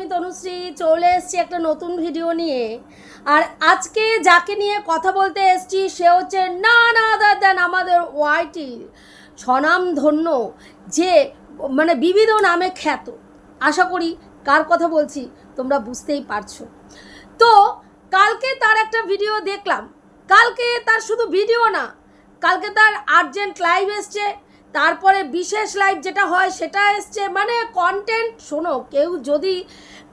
আমি তনুশ্রী চলে এসেছি একটা নতুন ভিডিও নিয়ে। আর আজকে যাকে নিয়ে কথা বলতে এসেছি সে হচ্ছে নান আদার দ্যান আমাদের ওয়াইটি স্বনামধন্য, যে মানে বিবিধ নামে খ্যাত। আশা করি কার কথা বলছি তোমরা বুঝতেই পারছো। তো কালকে তার একটা ভিডিও দেখলাম, কালকে তার শুধু ভিডিও না, কালকে তার আর্জেন্ট লাইভ এসছে, তারপরে বিশেষ লাইভ যেটা হয় সেটা এসছে। মানে কন্টেন্ট, শোনো, কেউ যদি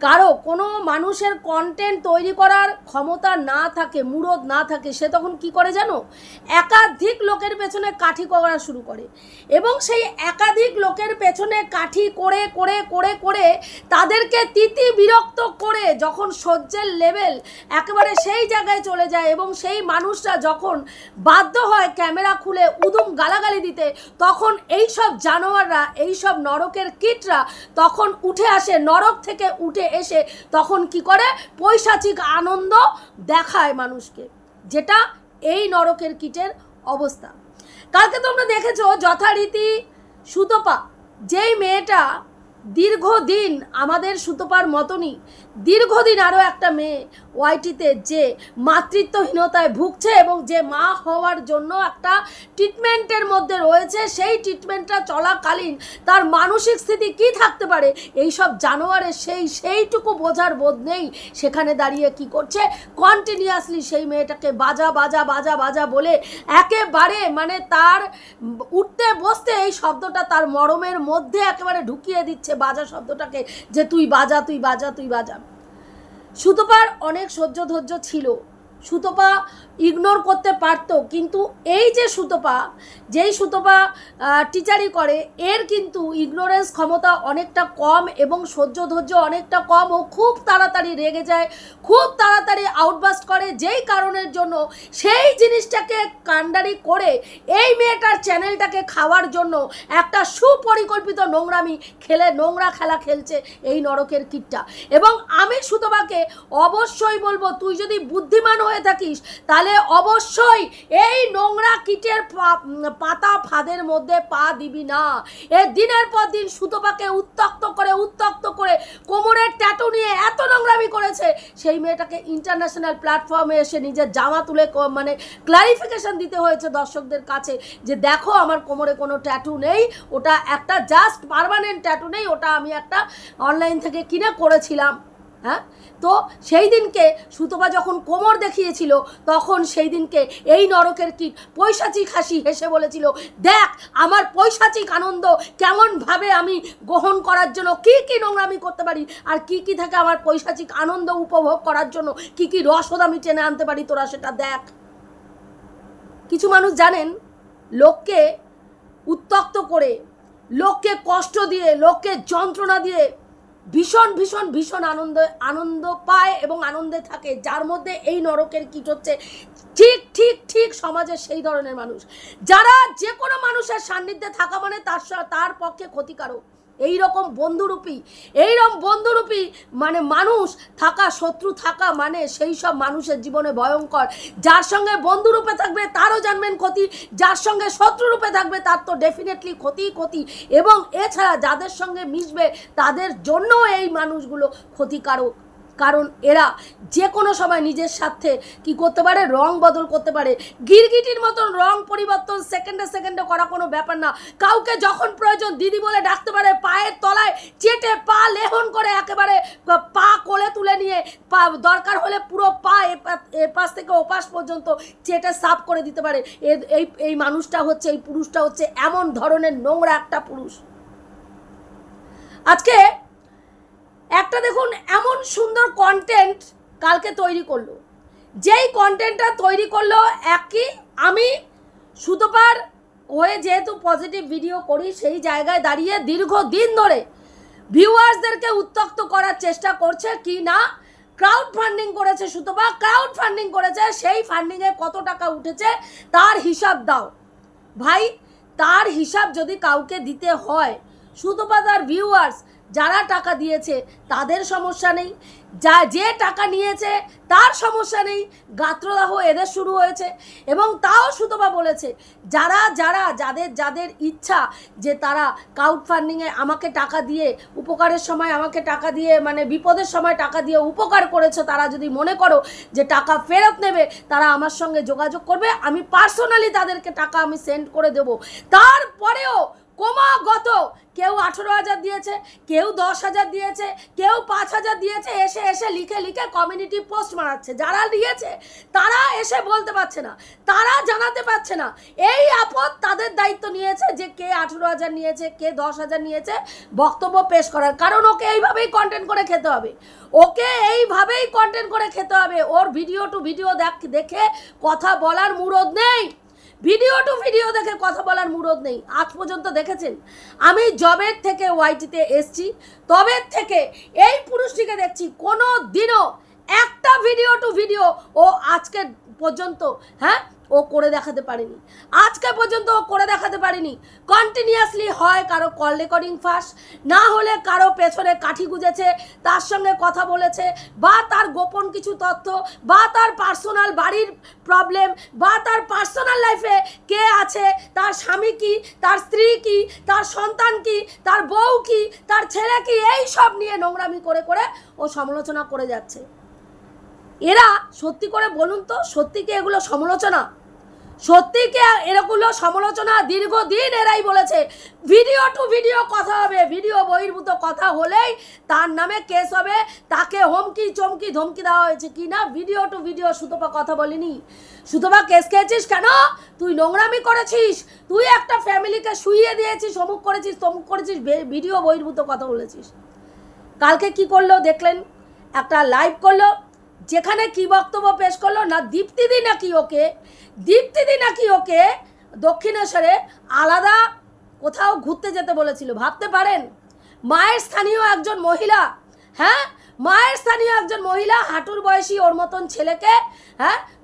কারো কোনো মানুষের কন্টেন্ট তৈরি করার ক্ষমতা না থাকে, মুরদ না থাকে, সে তখন কি করে জানো, একাধিক লোকের পেছনে কাঠি করা শুরু করে। এবং সেই একাধিক লোকের পেছনে কাঠি করে করে করে করে তাদেরকে তিতি বিরক্ত করে যখন সহ্যের লেভেল একেবারে সেই জায়গায় চলে যায় এবং সেই মানুষরা যখন বাধ্য হয় ক্যামেরা খুলে উদুম গালাগালি দিতে, তখন এই সব জানোয়াররা, এই সব নরকের কীটরা তখন উঠে আসে, নরক থেকে উঠে এসে তখন কি করে, পৈশাচিক আনন্দ দেখায় মানুষকে, যেটা এই নরকের কীটের অবস্থা। কালকে তোমরা দেখেছো যথারীতি সুতপা, যেই মেয়েটা দীর্ঘদিন আমাদের সুতপার মতনই দীর্ঘদিন আরও একটা মেয়ে ওয়াইটিতে যে মাতৃত্বহীনতায় ভুগছে এবং যে মা হওয়ার জন্য একটা ট্রিটমেন্টের মধ্যে রয়েছে, সেই ট্রিটমেন্টটা চলাকালীন তার মানসিক স্থিতি কি থাকতে পারে, এই সব জানোয়ারের সেইটুকু বোঝার বোধ নেই। সেখানে দাঁড়িয়ে কি করছে, কন্টিনিউয়াসলি সেই মেয়েটাকে বাজা বাজা বাজা বাজা বলে একেবারে মানে তার উঠতে বসতে এই শব্দটা তার মরমের মধ্যে একেবারে ঢুকিয়ে দিচ্ছে, বাজা শব্দটাকে, যে তুই বাজা, তুই বাজা, তুই বাজা। সুতপার অনেক সহ্য ধৈর্য ছিল, সুতপা ইগনোর করতে পারতো, কিন্তু এই যে সুতপা, যেই সুতপা টিচারি করে, এর কিন্তু ইগনোরেন্স ক্ষমতা অনেকটা কম এবং সহ্য ধৈর্য অনেকটা কম। ও খুব তাড়াতাড়ি রেগে যায়, খুব তাড়াতাড়ি আউটবাস্ট করে, যেই কারণের জন্য সেই জিনিসটাকে কাণ্ডারি করে এই মেয়েটার চ্যানেলটাকে খাওয়ার জন্য একটা সুপরিকল্পিত নোংরামি খেলে, নোংরা খেলা খেলছে এই নরকের কীটটা। এবং আমি সুতপাকে অবশ্যই বলবো, তুই যদি বুদ্ধিমান হয়ে থাকিস তাহলে অবশ্যই এই নোংরা কীটের পাতা ফাঁদের মধ্যে পা দিবি না। এ দিনের পর দিন সুতপাকে উত্তক্ত করে কোমরের ট্যাটু নিয়ে এত নোংরামি করেছে, সেই মেয়েটাকে ইন্টারন্যাশনাল প্ল্যাটফর্মে এসে নিজের জামা তুলে মানে ক্লারিফিকেশন দিতে হয়েছে দর্শকদের কাছে, যে দেখো আমার কোমরে কোনো ট্যাটু নেই, ওটা একটা জাস্ট পার্মানেন্ট ট্যাটু নেই, ওটা আমি একটা অনলাইন থেকে কিনে করেছিলাম। হ্যাঁ, তো সেই দিনকে সুতপা যখন কোমর দেখিয়েছিল, তখন সেই দিনকে এই নরকের কীট পৈশাচিক হাসি হেসে বলেছিল, দেখ আমার পৈশাচিক আনন্দ কেমনভাবে আমি গ্রহণ করার জন্য কী কী নোংরামি করতে পারি, আর কি কি থেকে আমার পৈশাচিক আনন্দ উপভোগ করার জন্য কি কি রসদ আমি টেনে আনতে পারি, তোরা সেটা দেখ। কিছু মানুষ জানেন, লোককে উত্তক্ত করে, লোককে কষ্ট দিয়ে, লোককে যন্ত্রণা দিয়ে ভীষণ ভীষণ ভীষণ আনন্দ পায় এবং আনন্দে থাকে, যার মধ্যে এই নরকের কীট হচ্ছে ঠিক ঠিক ঠিক সমাজের সেই ধরনের মানুষ, যারা যে কোনো মানুষের সান্নিধ্যে থাকা মানে তার পক্ষে ক্ষতিকারক। এইরকম বন্ধুরূপী মানে মানুষ থাকা, শত্রু থাকা মানে সেই সব মানুষের জীবনে ভয়ঙ্কর। যার সঙ্গে বন্ধুরূপে থাকবে তারও জানবেন ক্ষতি, যার সঙ্গে শত্রুরূপে থাকবে তার তো ডেফিনেটলি ক্ষতি। এবং এছাড়া যাদের সঙ্গে মিশবে তাদের জন্য এই মানুষগুলো ক্ষতিকারক, কারণ এরা যে কোনো সময় নিজের সাথে কি করতে পারে, রং বদল করতে পারে। গিরগিটির মতন রং পরিবর্তন সেকেন্ডে করা কোনো ব্যাপার না। কাউকে যখন প্রয়োজন দিদি বলে ডাকতে পারে, পায়ের তলায় চেটে পা লেহন করে একেবারে পা কোলে তুলে নিয়ে দরকার হলে পুরো পা এপাশ থেকে ওপাশ পর্যন্ত চেটে সাফ করে দিতে পারে। এই মানুষটা হচ্ছে, এই পুরুষটা হচ্ছে এমন ধরনের নোংরা একটা পুরুষ। আজকে একটা দেখুন এমন সুন্দর কন্টেন্ট কালকে তৈরি করলো, যেই কন্টেন্টটা তৈরি করলো একই, আমি সুতপার হয়ে যেহেতু পজিটিভ ভিডিও করি, সেই জায়গায় দাঁড়িয়ে দীর্ঘদিন ধরে ভিউয়ার্সদেরকে উত্তক্ত করার চেষ্টা করছে কি না। ক্রাউড ফান্ডিং করেছে সুতপা, ক্রাউড ফান্ডিং করেছে, সেই ফান্ডিংয়ে কত টাকা উঠেছে তার হিসাব দাও ভাই। তার হিসাব যদি কাউকে দিতে হয়, সুতপা তার ভিউয়ার্স যারা টাকা দিয়েছে তাদের সমস্যা নেই, যে টাকা নিয়েছে তার সমস্যা নেই, গাত্রদাহ এদের শুরু হয়েছে। এবং তাও সুতপা বলেছে যাদের ইচ্ছা যে তারা ক্রাউড ফান্ডিংয়ে আমাকে টাকা দিয়ে, উপকারের সময় আমাকে টাকা দিয়ে, মানে বিপদের সময় টাকা দিয়ে উপকার করেছো, তারা যদি মনে করো যে টাকা ফেরত নেবে তারা আমার সঙ্গে যোগাযোগ করবে, আমি পার্সোনালি তাদেরকে টাকা আমি সেন্ড করে দেব। তারপরেও ক্রমাগত কেউ 18,000 দিয়েছে, কেউ 10,000 দিয়েছে, কেউ 5,000 দিয়েছে, এসে লিখে কমিউনিটি পোস্ট মারাচ্ছে। যারা দিয়েছে তারা এসে বলতে পারছে না, তারা জানাতে পারছে না। এই আপদ তাদের দায়িত্ব নিয়েছে যে কে 18,000 নিয়েছে, কে 10,000 নিয়েছে বক্তব্য পেশ করার। কারণ ওকে এইভাবেই কন্টেন্ট করে খেতে হবে, ওর ভিডিও টু ভিডিও দেখে কথা বলার মুরদ নেই, ভিডিও টু ভিডিও দেখে কথা বলার মুরদ নেই। আজ পর্যন্ত দেখেছেন আমি জবের থেকে ওয়াইটিতে এসছি, তবের থেকে এই পুরুষটিকে দেখছি কোনো দিনও একটা ভিডিও টু ভিডিও ও আজকে পর্যন্ত ও করে দেখাতে পারেনি, কন্টিনিউয়াসলি হয় কারো কল রেকর্ডিং ফাঁস, না হলে কারো পেছনে কাঠি গুঁজেছে, তার সঙ্গে কথা বলেছে, বা তার গোপন কিছু তথ্য, বা তার পার্সোনাল বাড়ির প্রবলেম, বা তার পার্সোনাল লাইফে কে আছে, তার স্বামী কি, তার স্ত্রী কি, তার সন্তান কি, তার বউ কি, তার ছেলে কি, এই সব নিয়ে নোংরামি করে ও সমালোচনা করে যাচ্ছে। এরা সত্যি করে বলুন তো, সত্যি কি এগুলো সমালোচনা? সত্যি কি এরগুলো সমালোচনা? দীর্ঘদিন এরাই বলেছে ভিডিও টু ভিডিও কথা হবে, ভিডিও বহির্ভূত কথা হলেই তার নামে কেস হবে, তাকে হুমকি চমকি ধমকি দেওয়া হয়েছে কি না। ভিডিও টু ভিডিও সুতপা কথা বলেনি। সুতপা কেস খেয়েছিস কেন? তুই নোংরামি করেছিস, তুই একটা ফ্যামিলিকে শুইয়ে দিয়েছিস, অমুক করেছিস তমুক করেছিস, ভিডিও বহির্ভূত কথা বলেছিস। কালকে কি করলো দেখলেন? একটা লাইভ করলো, যেখানে কি বক্তব্য পেশ করলো না, দীপ্তিদি নাকি ওকে দক্ষিণেশ্বরে আলাদা কোথাও ঘুরতে যেতে বলেছিল। ভাবতে পারেন, মায়ের স্থানীয় একজন মহিলা, হাঁটুর বয়সী ওর মতন ছেলেকে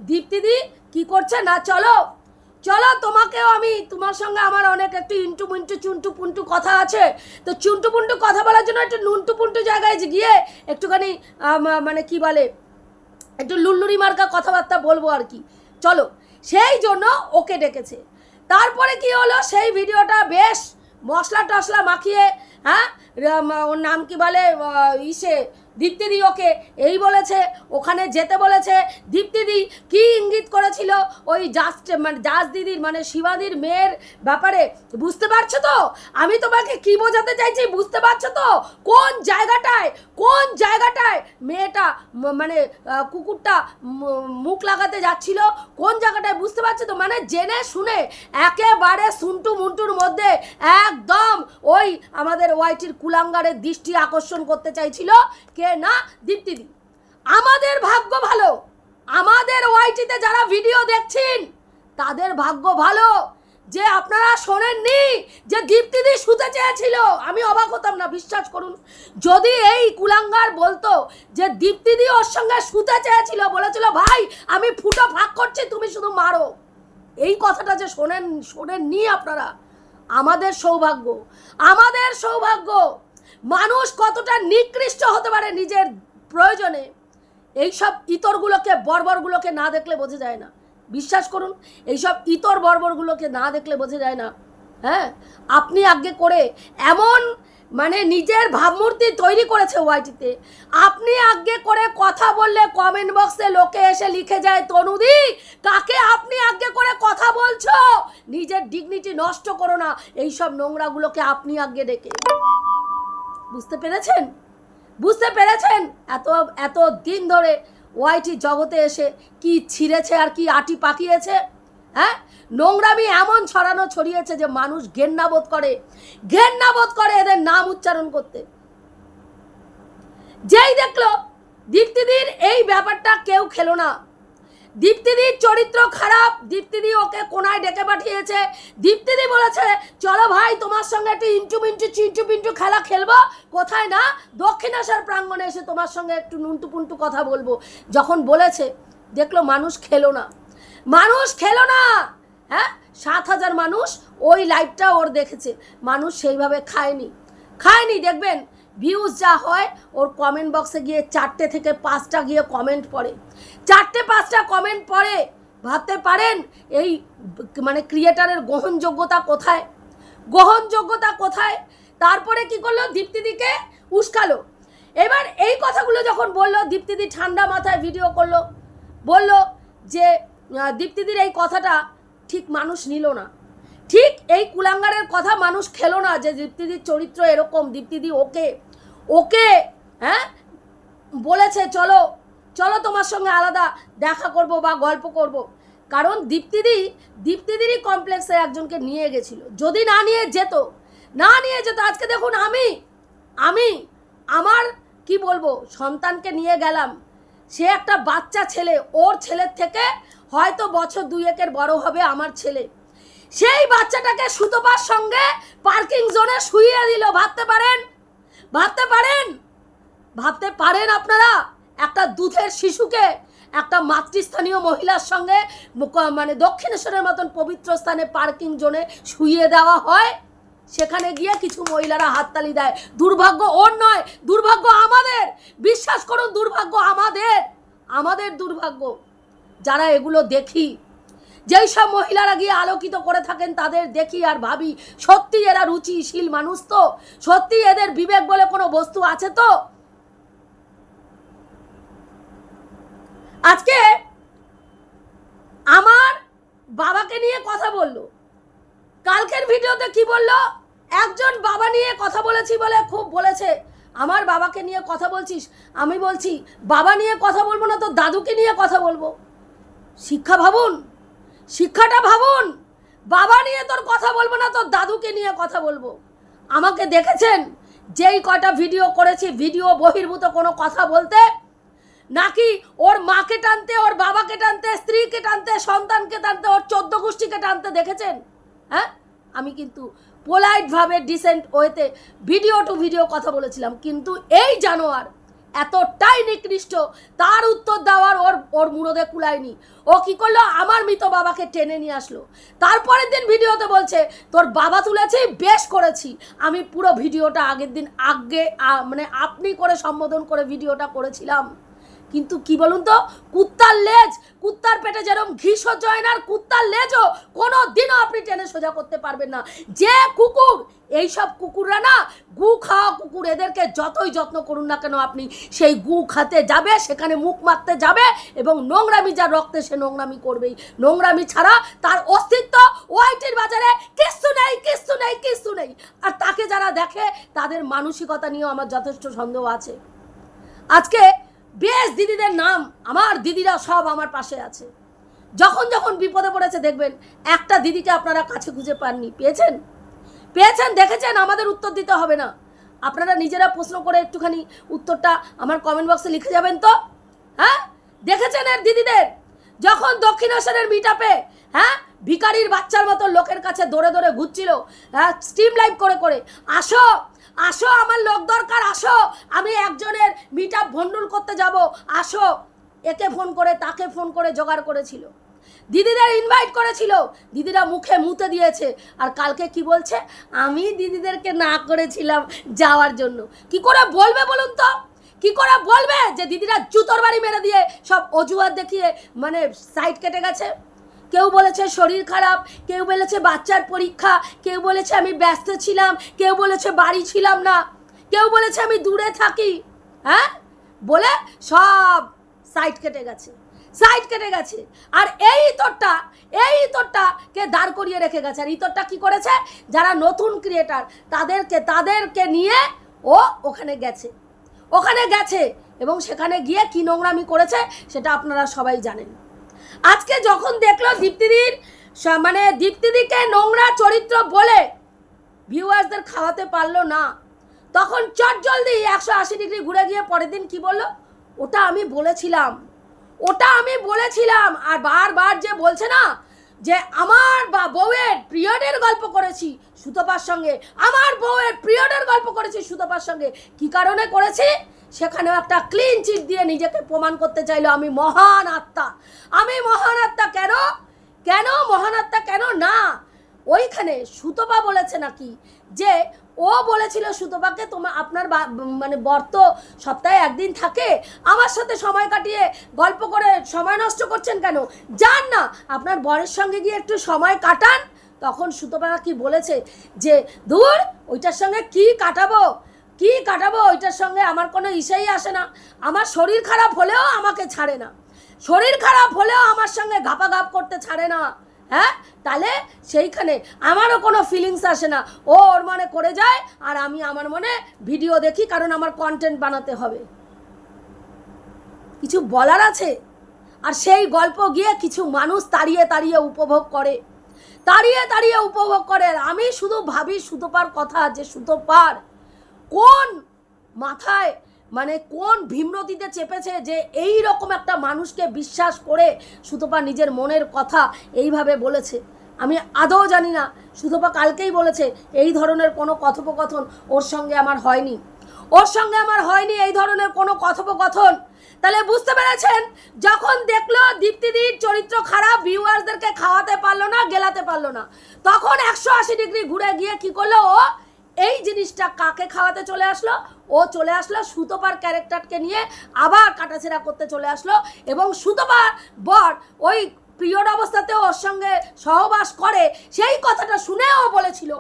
দীপ্তিদি কি করছে না, চলো তোমাকেও আমি, তোমার সঙ্গে আমার অনেক একটু ইন্টু মিন্টু চুন্টু পুন্টু কথা আছে, তো চুন্টু পুন্টু কথা বলার জন্য একটু নুন্টু পুন্টু জায়গায় গিয়ে একটুখানি মানে কি বলে, একটু লুল্লুরি মার্কা কথাবার্তা বলবো আর কি, চলো, সেই জন্য ওকে ডেকেছে। তারপরে কি হলো, সেই ভিডিওটা বেশ মশলা টশলা মাখিয়ে, ওর নাম কি বলে, দীপ্তিদি ওকে এই বলেছে, ওখানে যেতে বলেছে। দীপ্তিদি কি ইঙ্গিত করেছিল ওই জাজ দিদির, মানে শিবাদির মেয়ের ব্যাপারে, বুঝতে পারছো তো আমি তোমাকে কি বোঝাতে চাইছি? বুঝতে পারছো তো কোন জায়গাটায় মেয়েটা, মানে কুকুরটা মুখ লাগাতে যাচ্ছিল, কোন জায়গাটায়, বুঝতে পারছো তো? মানে জেনে শুনে একেবারে সুন্টু মুন্টুর মধ্যে একদম ওই আমাদের ওয়াইটির কুলাঙ্গারের দৃষ্টি আকর্ষণ করতে চাইছিল কে না, দীপ্তিদি। আমাদের ভাগ্য ভালো, আমাদের ওয়াইটিতে যারা ভিডিও দেখছেন তাদের ভাগ্য ভালো যে আপনারা শোনেননি যে দীপ্তিদি শুতে চেয়েছিল। আমি অবাক হতাম না, বিশ্বাস করুন, যদি এই কুলাঙ্গার বলতো যে দীপ্তিদি ওর সঙ্গে শুতে চেয়েছিল, বলেছিল ভাই আমি ফুটো ফাঁক করছি তুমি শুধু মারো, এই কথাটা যে শোনেননি আপনারা। আমাদের সৌভাগ্য। মানুষ কতটা নিকৃষ্ট হতে পারে নিজের প্রয়োজনে, এইসব ইতরগুলোকে, বর্বরগুলোকে না দেখলে বোঝা যায় না। বিশ্বাস করুন, এইসব ইতর বর্বরগুলোকে না দেখলে বোঝা যায় না। আপনি আগে করে এমন মানে নিজের ভাবমূর্তি তৈরি করেছে ওয়াইটিতে, আপনি আগে করে কথা বললে কমেন্ট বক্সে লোকে এসে লিখে যায় তনুদি কাকে আপনি আগে করে কথা বলছো, নিজের ডিগনিটি নষ্ট করো না, এইসব নোংরাগুলোকে আপনি আগে ডেকে। বুঝতে পেরেছেন এত দিন ধরে ওয়াইটি জগতে এসে কি ছিঁড়েছে আর কি আটি পাকিয়েছে। নোংরামি এমন ছড়িয়েছে যে মানুষ ঘেন্নাবোধ করে এদের নাম উচ্চারণ করতে। যেই দেখলো দীপ্তিদির এই ব্যাপারটা কেউ খেলো না, দীপ্তিদির চরিত্র খারাপ, দীপ্তিদি ওকে কোনায় ডেকে পাঠিয়েছে। দীপ্তিদি বলেছে চলো ভাই তোমার সঙ্গে একটু ইন্টু মিন্টু চিন্টু পিন্টু খেলা খেলবো, কোথায় না দক্ষিণেশ্বর প্রাঙ্গণে এসে তোমার সঙ্গে একটু নুন্টু পুন্টু কথা বলবো। যখন বলেছে দেখলো মানুষ খেলো না। 7,000 মানুষ ওই লাইভটা ওর দেখেছে, মানুষ সেইভাবে খায়নি। দেখবেন ভিউজ যা হয় ওর কমেন্ট বক্সে গিয়ে 4টে থেকে 5টা গিয়ে কমেন্ট পড়ে, 4টে 5টা কমেন্ট পড়ে। ভাবতে পারেন এই মানে ক্রিয়েটারের গ্রহণযোগ্যতা কোথায়, গ্রহণযোগ্যতা কোথায়? তারপরে কি করলো, দীপ্তিদিকে উস্কালো। এবার এই কথাগুলো যখন বললো, দীপ্তিদি ঠান্ডা মাথায় ভিডিও করলো, বলল যে দীপ্তিদির এই কথাটা ঠিক মানুষ নিল না, ঠিক এই কুলাঙ্গারের কথা মানুষ খেলো না, যে দীপ্তিদির চরিত্র এরকম, দীপ্তিদি ওকে ওকে হ্যাঁ বলেছে চলো চলো তোমার সঙ্গে আলাদা দেখা করব বা গল্প করব। কারণ দীপ্তিদিরই কমপ্লেক্সে একজনকে নিয়ে গেছিল, যদি না নিয়ে যেত আজকে দেখুন আমি আমার কি বলবো সন্তানকে নিয়ে গেলাম, সে একটা বাচ্চা ছেলে, ওর ছেলের থেকে হয়তো বছর 2-1 বড় হবে আমার ছেলে, সেই বাচ্চাটাকে সুতপার সঙ্গে পার্কিং জোনে শুইয়ে দিল। ভাবতে পারেন আপনারা? একটা দুধের শিশুকে একটা মাতৃস্থানীয় মহিলার সঙ্গে মানে দক্ষিণেশ্বরের মতন পবিত্র স্থানে পার্কিং জোনে শুইয়ে দেওয়া হয়, সেখানে গিয়ে কিছু মহিলারা হাততালি দেয়। দুর্ভাগ্য ওর নয়, দুর্ভাগ্য আমাদের, বিশ্বাস করুন দুর্ভাগ্য আমাদের দুর্ভাগ্য যারা এগুলো দেখি। যেই সব মহিলারা গিয়ে আলোকিত করে থাকেন তাদের দেখি আর ভাবি সত্যি এরা রুচিশীল মানুষ তো, সত্যি এদের বিবেক বলে কোনো বস্তু আছে তো। আজকে আমার বাবাকে নিয়ে কথা বললো, কালকের ভিডিওতে কি বললো, একজন বাবা নিয়ে কথা বলেছি বলে খুব বলেছে আমার বাবাকে নিয়ে কথা বলছিস। আমি বলছি বাবা নিয়ে কথা বলবো না তো দাদুকে নিয়ে কথা বলবো। শিক্ষাটা ভাবুন, বাবা নিয়ে তোর কথা বলবো না, তোর দাদুকে নিয়ে কথা বলবো। আমাকে দেখেছেন যেই কটা ভিডিও করেছি ভিডিও বহির্ভূত কোনো কথা বলতে, নাকি ওর মাকে টানতে, ওর বাবাকে টানতে, স্ত্রীকে টানতে, সন্তানকে টানতে, ওর 14 গোষ্ঠীকে টানতে দেখেছেন? হ্যাঁ, আমি কিন্তু পোলাইটভাবে ডিসেন্ট ওয়েতে ভিডিও টু ভিডিও কথা বলেছিলাম, কিন্তু এই জানোয়ার এতটাই নিকৃষ্ট, তার উত্তর দেওয়ার ওর মুরদে কুলায়নি। ও কি করলো, আমার মৃত বাবাকে টেনে নিয়ে আসলো। তারপরের দিন ভিডিওতে বলছে তোর বাবা তুলেছি, বেশ করেছি। আমি পুরো ভিডিওটা আগের দিন মানে আপনি করে সম্বোধন করে ভিডিওটা করেছিলাম। কিন্তু কি বলুন তো, কুত্তার লেজ, কুত্তার পেটে যেরকম ঘি সহ্য হয় না, আর কুত্তার লেজও কোনো দিনও আপনি টেনে সোজা করতে পারবেন না। যে কুকুর, এইসব কুকুররা না গু খাওয়া কুকুর, এদেরকে যতই যত্ন করুন না কেন আপনি, সেই গু খাতে যাবে, সেখানে মুখ মারতে যাবে, এবং নোংরামি যার রক্তে সে নোংরামি করবেই। নোংরামি ছাড়া তার অস্তিত্ব ওয়াইটির বাজারে কিচ্ছু নেই। আর তাকে যারা দেখে তাদের মানসিকতা নিয়েও আমার যথেষ্ট সন্দেহ আছে। আজকে বেশ দিদিদের নাম, আমার দিদিরা সব আমার পাশে আছে। যখন বিপদে পড়েছে দেখবেন একটা দিদিকে আপনারা কাছে খুঁজে পাননি, পেয়েছেন, দেখেছেন। আমাদের উত্তর দিতে হবে না, আপনারা নিজেরা প্রশ্ন করে একটুখানি উত্তরটা আমার কমেন্ট বক্সে লিখে যাবেন তো। হ্যাঁ, দেখেছেন এর দিদিদের যখন দক্ষিণেশ্বরের মিটআপে ভিখারির বাচ্চার মতো লোকের কাছে দৌড়ে ঘুরছিল, স্ট্রিম লাইভ করে আসো আমার লোক দরকার, আসো আমি একজনের মিটআপ ভন্ডুল করতে যাব, আসো। একে ফোন করে তাকে ফোন করে জোগাড় করেছিল, দিদিদের ইনভাইট করেছিল, দিদিরা মুখে মুতে দিয়েছে। আর কালকে কি বলছে, আমি দিদিদেরকে না করেছিলাম যাওয়ার জন্য। কি করে বলবে বলুন তো, কি করে বলবে যে দিদিরা জুতোর বাড়ি মেরে দিয়ে সব অজুহাত দেখিয়ে মানে সাইড কেটে গেছে? কেউ বলেছে শরীর খারাপ, কেউ বলেছে বাচ্চার পরীক্ষা, কেউ বলেছে আমি ব্যস্ত ছিলাম, কেউ বলেছে বাড়ি ছিলাম না, কেউ বলেছে আমি দূরে থাকি, বলে সব সাইড কেটে গেছে। আর এই ইতরটাকে দাঁড় করিয়ে রেখে গেছে। আর ইতরটা কি করেছে, যারা নতুন ক্রিয়েটার তাদেরকে নিয়ে ও ওখানে গেছে এবং সেখানে গিয়ে কি নোংরামি করেছে সেটা আপনারা সবাই জানেন। আজকে যখন দেখলো দীপ্তিদিকে নোংরা চরিত্র বলে ভিউয়ার্সদের খাওয়াতে পারলো না, তখন চটজলদি 180 ডিগ্রি ঘুরে গিয়ে পরের দিন কি বললো, ওটা আমি বলেছিলাম। আর বারবার যে বলছে না যে আমার বউয়ের পিরিয়ডের গল্প করেছি সুতপার সঙ্গে, আমার বউয়ের পিরিয়ডের গল্প করেছি সুতপার সঙ্গে, কি কারণে করেছি, সেখানেও একটা ক্লিন চিট দিয়ে নিজেকে প্রমাণ করতে চাইলো আমি মহান আত্মা। কেন মহান আত্মা কেন না, ওইখানে সুতপা বলেছে নাকি যে ও বলেছিল সুতপাকে আপনার মানে বর তো সপ্তাহে একদিন থাকে, আমার সাথে সময় কাটিয়ে গল্প করে সময় নষ্ট করছেন কেন, যান না আপনার বরের সঙ্গে গিয়ে একটু সময় কাটান। তখন সুতপা কি বলেছে যে দূর ওইটার সঙ্গে কি কাটাবো ওইটার সঙ্গে আমার কোনো ইসেই আসে না, আমার শরীর খারাপ হলেও আমাকে ছাড়ে না, শরীর খারাপ হলেও আমার সঙ্গে ঘাপাঘাপ করতে ছাড়ে না। হ্যাঁ, তাহলে সেইখানে আমারও কোনো ফিলিংস আসে না, ও ওর মনে করে যায় আর আমি আমার মনে ভিডিও দেখি, কারণ আমার কন্টেন্ট বানাতে হবে। কিছু বলার আছে। আর সেই গল্প গিয়ে কিছু মানুষ তাড়িয়ে তাড়িয়ে উপভোগ করে, আমি শুধু ভাবি সুতপার কথা, যে সুতপার কোন মাথায় মানে কোন ভীমরতিতে চেপেছে যে এই রকম একটা মানুষকে বিশ্বাস করে সুতপা নিজের মনের কথা এইভাবে বলেছে। আমি আদৌ জানি না। সুতপা কালকেই বলেছে এই ধরনের কোনো কথোপকথন ওর সঙ্গে আমার হয়নি, এই ধরনের কোনো কথোপকথন। তাহলে বুঝতে পেরেছেন, যখন দেখলো দীপ্তিদির চরিত্র খারাপ, ভিউয়ার্সদেরকে খাওয়াতে পারলো না, গেলাতে পারলো না, তখন 180 ডিগ্রি ঘুরে গিয়ে কি করলো, ও এই জিনিসটা কাকে খাওয়াতে চলে আসলো, ও চলে আসলো সুতপার ক্যারেক্টারকে নিয়ে আবার কাটাছেড়া করতে চলে আসলো। এবং সুতপার বর ওই পিরিয়ড অবস্থাতে ওর সঙ্গে সহবাস করে, সেই কথাটা শুনেও বলেছিল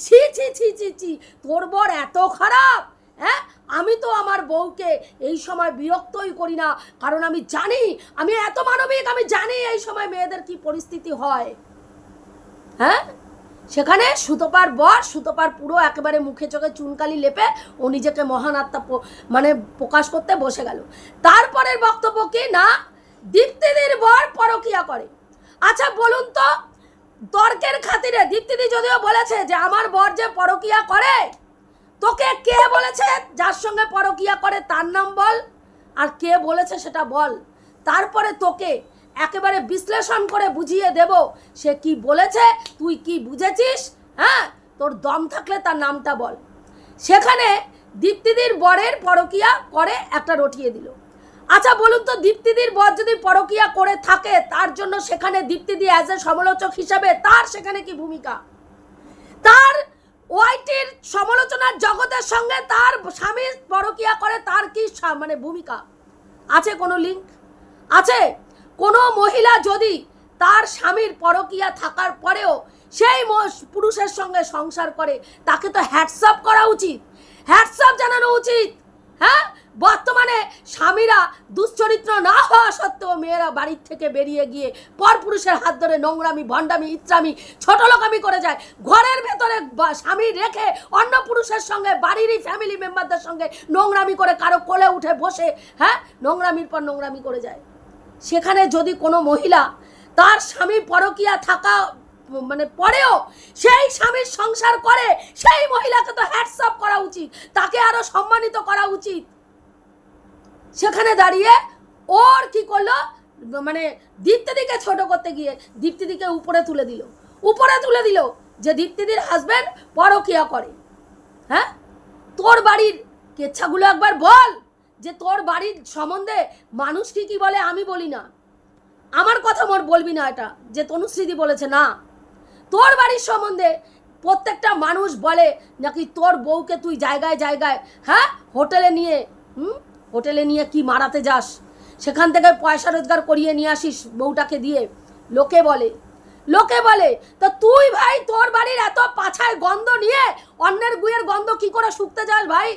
ছি ছি ছি ছি ছি তোর বর এত খারাপ। হ্যাঁ, আমি তো আমার বউকে এই সময় বিরক্তই করি না, কারণ আমি জানি, আমি এত মানবিক, আমি জানি এই সময় মেয়েদের কি পরিস্থিতি হয়। হ্যাঁ, সেখানে সুতপার বর, সুতপার পুরো একেবারে মুখে চোখে চুনকালি লেপে ও নিজেকে মহান আত্মা মানে প্রকাশ করতে বসে গেল। তারপরের বক্তব্য কি না, দীপ্তিদির বর পরকিয়া করে। আচ্ছা বলুন তো, তর্কের খাতিরে দীপ্তিদি যদিও বলেছে যে আমার বর যে পরকিয়া করে, তোকে কে বলেছে যার সঙ্গে পরকিয়া করে তার নাম বল, আর কে বলেছে সেটা বল, তারপরে তোকে একেবারে বিশ্লেষণ করে বুঝিয়ে দেব সে কি বলেছে, তুই কি বুঝেছিস। হ্যাঁ, তোর দম থাকলে তার নামটা বল। সেখানে দীপ্তিদির বরের পরকিয়া করে একটা রটিয়ে দিল। আচ্ছা বলুন তো, দীপ্তিদির বর যদি পরকিয়া করে থাকে, তার জন্য সেখানে দীপ্তিদি অ্যাজ এ সমালোচক হিসাবে তার সেখানে কি ভূমিকা, তার ওয়াইটির সমালোচনার জগতের সঙ্গে তার স্বামী পরকিয়া করে তার কি মানে ভূমিকা আছে? কোনো লিঙ্ক আছে? কোনো মহিলা যদি তার স্বামীর পরকিয়া থাকার পরেও সেই পুরুষের সঙ্গে সংসার করে, তাকে তো হ্যাটসঅ্যাপ করা উচিত, হ্যাটসঅ্যাপ জানানো উচিত। হ্যাঁ, বর্তমানে স্বামীরা দুশ্চরিত্র না হওয়া সত্ত্বেও মেয়েরা বাড়ির থেকে বেরিয়ে গিয়ে পরপুরুষের হাত ধরে নোংরামি, ভণ্ডামি, ইত্রামি, ছোটলোকামি করে যায়। ঘরের ভেতরে স্বামী রেখে অন্য পুরুষের সঙ্গে, বাড়িরই ফ্যামিলি মেম্বারদের সঙ্গে নোংরামি করে কারো কোলে উঠে বসে, হ্যাঁ, নোংরামির পর নোংরামি করে যায়। সেখানে যদি কোনো মহিলা তার স্বামী পরকিয়া থাকা মানে পরেও সেই স্বামীর সংসার করে, সেই মহিলাকে তো হ্যাটসঅ্যাপ করা উচিত, তাকে আরো সম্মানিত করা উচিত। সেখানে দাঁড়িয়ে ওর কি করলো, মানে দীপ্তিদিকে ছোট করতে গিয়ে দীপ্তিদিকে উপরে তুলে দিল যে দীপ্তিদির হাজবেন্ড পরকিয়া করে। হ্যাঁ, তোর বাড়ির কেচ্ছাগুলো একবার বল, যে তোর বাড়ির সম্বন্ধে মানুষ কি বলে। আমি বলি না, আমার কথা মোর বলবি না এটা যে তনুশ্রীদি বলেছে, না, তোর বাড়ির সম্বন্ধে প্রত্যেকটা মানুষ বলে নাকি তোর বউকে তুই জায়গায় জায়গায়, হ্যাঁ, হোটেলে নিয়ে কি মারাতে যাস, সেখান থেকে পয়সা রোজগার করিয়ে নিয়ে আসিস বউটাকে দিয়ে, লোকে বলে। তো তুই ভাই তোর বাড়ির এত পাছায় গন্ধ নিয়ে অন্যের গুয়ের গন্ধ কি করে শুকতে যাস ভাই,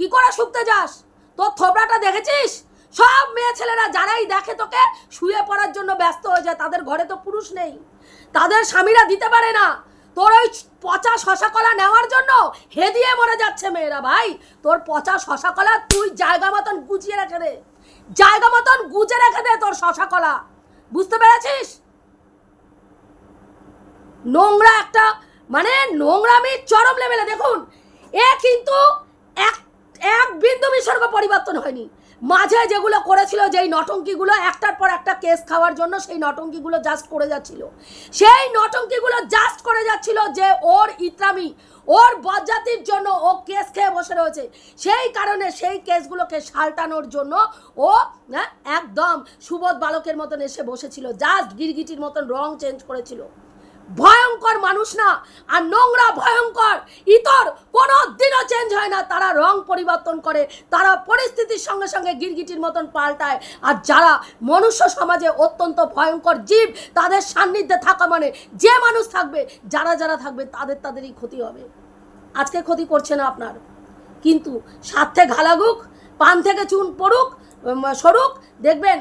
কি করে শুকতে যাস? তোর থোবড়াটা দেখেছিস? সব মেয়ে ছেলেরা যারাই দেখে তোকে শুয়ে পড়ার জন্য ব্যস্ত হয়ে যায়, তাদের ঘরে তো পুরুষ নেই, তাদের স্বামীরা দিতে পারে না, তোর ওই পচা শশা কলা নেওয়ার জন্য হেদিয়ে মরে যাচ্ছে মেয়েরা। ভাই তোর পচা শশা কলা তুই জায়গা মতন গুজিয়ে রেখে দে, তোর শশা কলা, বুঝতে পেরেছিস? নোংরা একটা মানে নোংরামির চরম লেভেলে। দেখুন, এ কিন্তু এক বিন্দু বিসর্গ পরিবর্তন হয়নি। মাঝে যেগুলো করেছিল, যেই নটঙ্কিগুলো একটার পর একটা কেস খাওয়ার জন্য সেই নটঙ্কিগুলো জাস্ট করে যাচ্ছিল, যে ওর ইত্রামি, ওর বজ্জাতির জন্য ও কেস খেয়ে বসে রয়েছে। সেই কারণে সেই কেসগুলোকে সালটানোর জন্য ও একদম সুবোধ বালকের মতন এসে বসেছিল, জাস্ট গিরগিটির মতন রং চেঞ্জ করেছিল। ভয়ঙ্কর মানুষ না, আর নোংরা ভয়ঙ্কর ইতর কোনো দিনও চেঞ্জ হয় না। তারা রং পরিবর্তন করে, তারা পরিস্থিতির সঙ্গে সঙ্গে গিরগিটির মতন পাল্টায়। আর যারা মনুষ্য সমাজে অত্যন্ত ভয়ঙ্কর জীব, তাদের সান্নিধ্যে থাকা মানে যে মানুষ থাকবে, যারা যারা থাকবে তাদেরই ক্ষতি হবে। আজকে ক্ষতি করছে না আপনার, কিন্তু স্বার্থে ঘা লাগুক, পান থেকে চুন পড়ুক সরুক, দেখবেন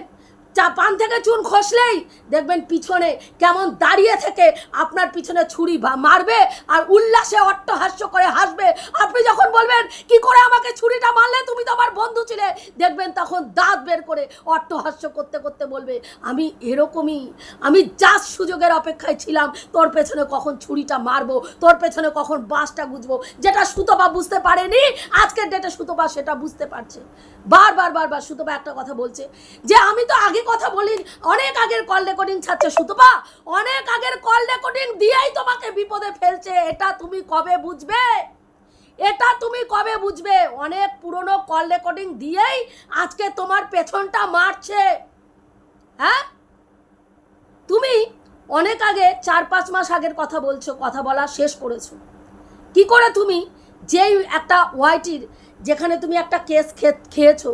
পান থেকে চুন খসলেই দেখবেন পিছনে কেমন দাঁড়িয়ে থেকে আপনার পিছনে ছুরি মারবে আর উল্লাসে অট্টহাস্য করে হাসবে। আপনি যখন বলবেন কি করে আমাকে ছুরিটা মারলে, তুমি তো আমার বন্ধু ছিলে, দেখবেন তখন দাঁত বের করে অট্টহাস্য করতে করতে বলবে আমি এরকমই, আমি জাস্ট সুযোগের অপেক্ষায় ছিলাম তোর পেছনে কখন ছুরিটা মারবো, তোর পেছনে কখন বাসটা গুজবো। যেটা সুতপা বুঝতে পারেনি, আজকের ডেটে সুতপা সেটা বুঝতে পারছে। বারবার সুতপা একটা কথা বলছে যে আমি তো আগে কথা বলি, অনেক আগের কল রেকর্ডিং ছাড়ছে সুতপা, অনেক আগের কল রেকর্ডিং দিয়েই তোমাকে বিপদে ফেলছে। এটা তুমি কবে বুঝবে? এটা তুমি কবে বুঝবে? অনেক পুরনো কল রেকর্ডিং দিয়েই আজকে তোমার পেছনটা মারছে। হ্যাঁ, তুমি অনেক আগে 4-5 মাস আগের কথা বলছো, কথা বলা শেষ করেছো। কি করে তুমি যেই একটা ওয়াইটির, যেখানে তুমি একটা কেস খেয়েছো,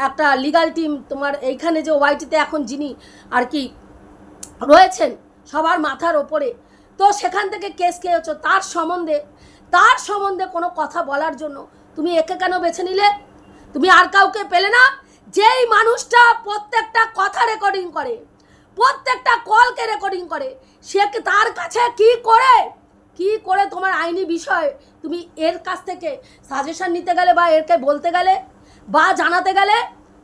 একটা লিগাল টিম তোমার এইখানে যে ওয়াইটিতে এখন যিনি আর কি রয়েছেন সবার মাথার ওপরে, তো সেখান থেকে কেস খেয়েছো, তার সম্বন্ধে কোনো কথা বলার জন্য তুমি একে কেন বেছে নিলে? তুমি আর কাউকে পেলে না? যেই মানুষটা প্রত্যেকটা কথা রেকর্ডিং করে, প্রত্যেকটা কলকে রেকর্ডিং করে, সে তার কাছে কি করে তোমার আইনি বিষয় তুমি এর কাছ থেকে সাজেশন নিতে গেলে বা এরকে বলতে গেলে বা জানাতে গেলে?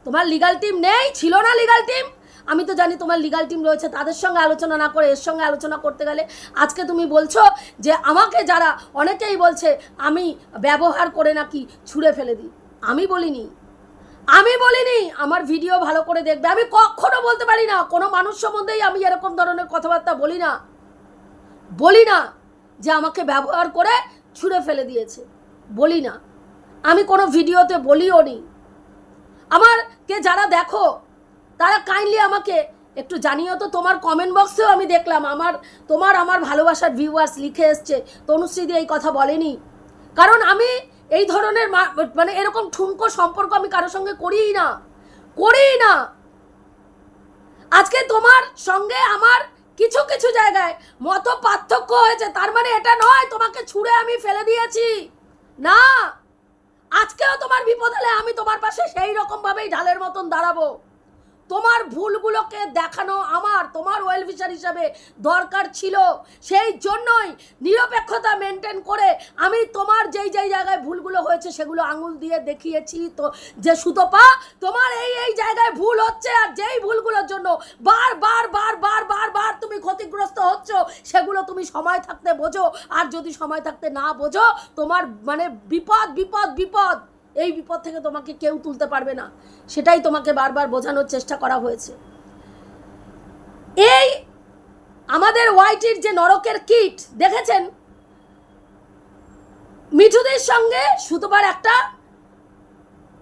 তোমার লিগাল টিম নেই, ছিল না লিগাল টিম? আমি তো জানি তোমার লিগাল টিম রয়েছে, তাদের সঙ্গে আলোচনা না করে এর সঙ্গে আলোচনা করতে গেলে আজকে তুমি বলছো যে আমাকে যারা অনেকেই বলছে আমি ব্যবহার করে নাকি ছুঁড়ে ফেলে দিই। আমি বলিনি। আমার ভিডিও ভালো করে দেখবে, আমি কখনো বলতে পারি না কোনো মানুষ সম্বন্ধেই আমি এরকম ধরনের কথাবার্তা বলি না যে আমাকে ব্যবহার করে ছুঁড়ে ফেলে দিয়েছে, বলি না। আমি কোনো ভিডিওতে বলিও নি। আমাকে যারা দেখো তারা কাইন্ডলি আমাকে একটু জানিও তো। তোমার কমেন্ট বক্সেও আমি দেখলাম আমার ভালোবাসার ভিউয়ার্স লিখে এসছে তনুশ্রীদি এই কথা বলেনি, কারণ আমি এই ধরনের মানে এরকম ঠুনকো সম্পর্ক আমি কারোর সঙ্গে করিই না। আজকে তোমার সঙ্গে আমার কিছু কিছু জায়গায় মত পার্থক্য হয়েছে, তার মানে এটা নয় তোমাকে ছুঁড়ে আমি ফেলে দিয়েছি না। আজকেও তোমার বিপদ হলে আমি তোমার পাশে সেই রকম ভাবেই ঢালের মতন দাঁড়াবো। তোমার ভুলগুলোকে দেখানো তোমার ওয়েল উইশার হিসাবে দরকার ছিল, সেই জন্যই নিরপেক্ষতা মেনটেন করে আমি তোমার যেই জায়গায় ভুলগুলো হয়েছে সেগুলো আঙুল দিয়ে দেখিয়েছি তো, যে সুতপা তোমার এই জায়গায় ভুল হচ্ছে, আর যেই ভুলগুলোর জন্য বার তুমি ক্ষতিগ্রস্ত হচ্ছ, সেগুলো তুমি সময় থাকতে বোঝো। আর যদি সময় থাকতে না বোঝো, তোমার মানে বিপদ, এই বিপদ থেকে তোমাকে কেউ তুলতে পারবে না। সেটাই তোমাকে বারবার বোঝানোর চেষ্টা করা হয়েছে। এই আমাদের ওয়াইটির যে নরকের কিট দেখেছেন, মিঠুদের সঙ্গে সুতপার একটা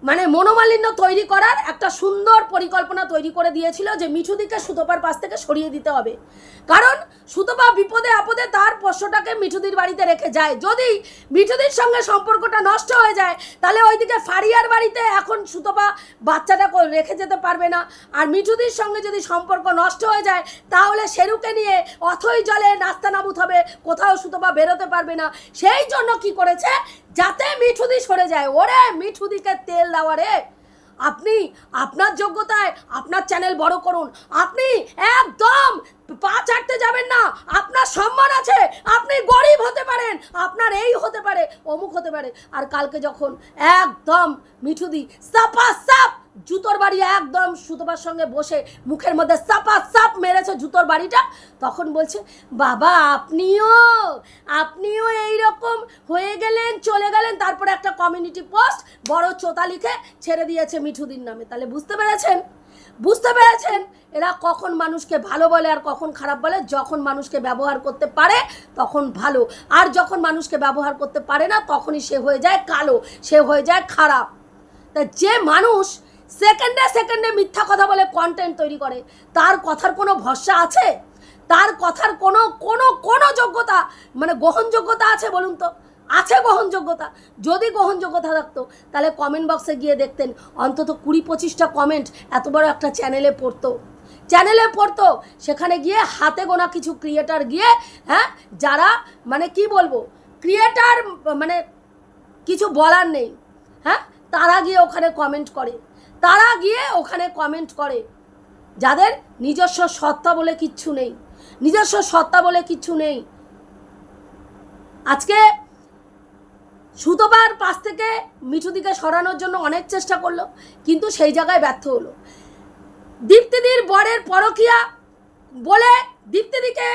মানে মনোমালিন্য তৈরি করার একটা সুন্দর পরিকল্পনা তৈরি করে দিয়েছিল যে মিঠুদিকে সুতপার পাশ থেকে সরিয়ে দিতে হবে, কারণ সুতপা বিপদে আপদে তার পোষ্যটাকে মিঠুদির বাড়িতে রেখে যায়। যদি মিঠুদির সঙ্গে সম্পর্কটা নষ্ট হয়ে যায়, তাহলে ওইদিকে ফারিয়ার বাড়িতে এখন সুতপা বাচ্চাটাকে রেখে যেতে পারবে না। আর মিঠুদির সঙ্গে যদি সম্পর্ক নষ্ট হয়ে যায়, তাহলে শেরুকে নিয়ে অথই জলে নাস্তানাবুদ হবে, কোথাও সুতপা বেরোতে পারবে না। সেই জন্য কি করেছে, যাতে মিঠুদি সরে যায়। ওরে মিঠুদিকে তেল দেওয়া রে, আপনি আপনার যোগ্যতায় আপনার চ্যানেল বড় করুন, আপনি একদম পা চাটতে যাবেন না, আপনার সম্মান আছে, আপনি গরিব হতে পারেন, আপনার এই হতে পারে, অমুক হতে পারে। আর কালকে যখন একদম মিঠুদি সাপ জুতোর বাড়ি একদম সুতপার সঙ্গে বসে মুখের মধ্যে সাপ মেরেছে জুতোর বাড়িটা, তখন বলছে বাবা আপনিও এইরকম হয়ে গেলেন, চলে গেলেন। তারপরে একটা কমিউনিটি পোস্ট বড় চোতা লিখে ছেড়ে দিয়েছে মিঠুদির নামে। তাহলে বুঝতে পেরেছেন এরা কখন মানুষকে ভালো বলে আর কখন খারাপ বলে। যখন মানুষকে ব্যবহার করতে পারে তখন ভালো, আর যখন মানুষকে ব্যবহার করতে পারে না তখনই সে হয়ে যায় কালো, সে হয়ে যায় খারাপ। তা যে মানুষ সেকেন্ডে মিথ্যা কথা বলে কন্টেন্ট তৈরি করে, তার কথার কোনো ভরসা আছে? তার কথার কোনো কোনো কোনো যোগ্যতা মানে গ্রহণযোগ্যতা আছে বলুন তো? আছে গ্রহণযোগ্যতা? যদি গ্রহণযোগ্যতা থাকতো তাহলে কমেন্ট বক্সে গিয়ে দেখতেন অন্তত 20-25টা কমেন্ট এত বড় একটা চ্যানেলে পড়তো। সেখানে গিয়ে হাতে গোনা কিছু ক্রিয়েটার গিয়ে, হ্যাঁ, যারা মানে কি বলবো, ক্রিয়েটার মানে কিছু বলার নেই, হ্যাঁ, তারা গিয়ে ওখানে কমেন্ট করে, যাদের নিজস্ব সত্তা বলে কিচ্ছু নেই। আজকে সুতোবার পাশ থেকে মিঠুদিকে সরানোর জন্য অনেক চেষ্টা করলো, কিন্তু সেই জায়গায় ব্যর্থ হলো। দীপ্তিদির বরের পরকীয়া বলে দীপ্তিদিকে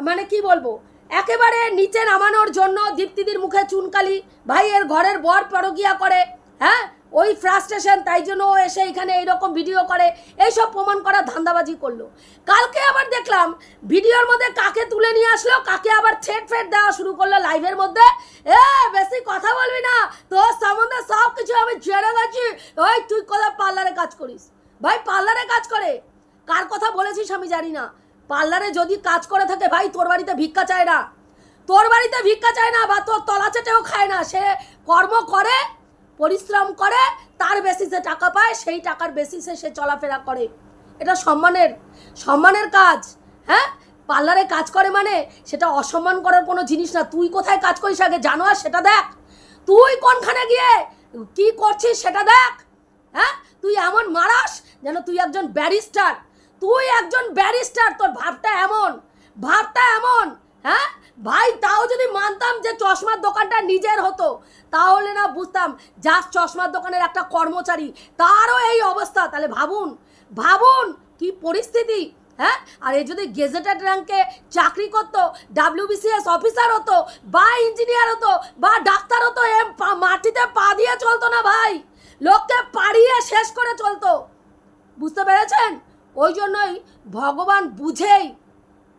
মানে কি বলবো, একেবারে নিচে নামানোর জন্য দীপ্তিদির মুখে চুনকালি, ভাইয়ের ঘরের বর পরকীয়া করে, হ্যাঁ, ওই ফ্রাস্ট্রেশন, তাই জন্য ও এসে এখানে এইরকম ভিডিও করে, এইসব প্রমাণ করার ধান্দাবাজি করলো। কালকে আবার দেখলাম ভিডিওর মধ্যে কাকে তুলে নিয়ে আসলো, কাকে আবার থ্রেট দেওয়া শুরু করলো লাইভের মধ্যে। বেশি কথা বলবি না, তোর সম্বন্ধে সব কিছু আমি জেনে গেছি। ওই তুই কোথায় পার্লারে কাজ করিস? ভাই পার্লারে কাজ করে, কার কথা বলেছিস আমি জানি না। পার্লারে যদি কাজ করে থাকে ভাই, তোর বাড়িতে ভিক্ষা চায় না, বা তোর তলা চেটেও খায় না। সে কর্ম করে, পরিশ্রম করে, তার বেসিসে টাকা পায়, সেই টাকার বেসিসে সে চলাফেরা করে। এটা সম্মানের কাজ। হ্যাঁ, পার্লারে কাজ করে মানে সেটা অসম্মান করার কোনো জিনিস না। তুই কোথায় কাজ করিস আগে জানো, আর সেটা দেখ। তুই কোনখানে গিয়ে কি করছিস সেটা দেখ। হ্যাঁ, তুই এমন মারাস যেন তুই একজন ব্যারিস্টার। তোর ভাবটা এমন। হ্যাঁ ভাই, তাও যদি মানতাম যে চশমার দোকানটা নিজের হতো, তাহলে না বুঝতাম যার চশমার দোকানের একটা কর্মচারী, তারও এই অবস্থা। তাহলে ভাবুন কি পরিস্থিতি। হ্যাঁ, আর এই যদি গেজেটেড র্যাঙ্কে চাকরি করতো, WBCS অফিসার হতো, বা ইঞ্জিনিয়ার হতো, বা ডাক্তার হতো, মাটিতে পা দিয়ে চলতো না ভাই, লোককে পাড়িয়ে শেষ করে চলতো। বুঝতে পেরেছেন? ওই জন্যই ভগবান বুঝেই,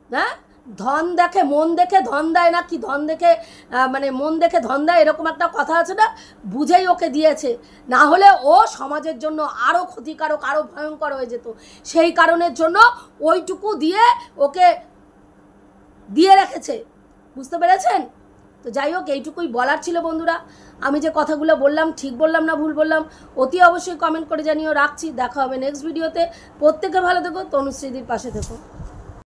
হ্যাঁ, ধন দেখে মন দেখে ধন দেয় না কি, ধন দেখে মানে মন দেখে ধন দেয়, এরকম একটা কথা আছে না, বুঝেই ওকে দিয়েছে। না হলে ও সমাজের জন্য আরও ক্ষতিকারক, আরও ভয়ঙ্কর হয়ে যেত। সেই কারণের জন্য ওইটুকু দিয়ে ওকে দিয়ে রেখেছে। বুঝতে পেরেছেন? তো যাই হোক, এইটুকুই বলার ছিল বন্ধুরা। আমি যে কথাগুলো বললাম ঠিক বললাম না ভুল বললাম অতি অবশ্যই কমেন্ট করে জানিও। রাখছি, দেখা হবে নেক্সট ভিডিওতে। প্রত্যেকে ভালো থেকো, তনুশ্রীদির পাশে থেকো।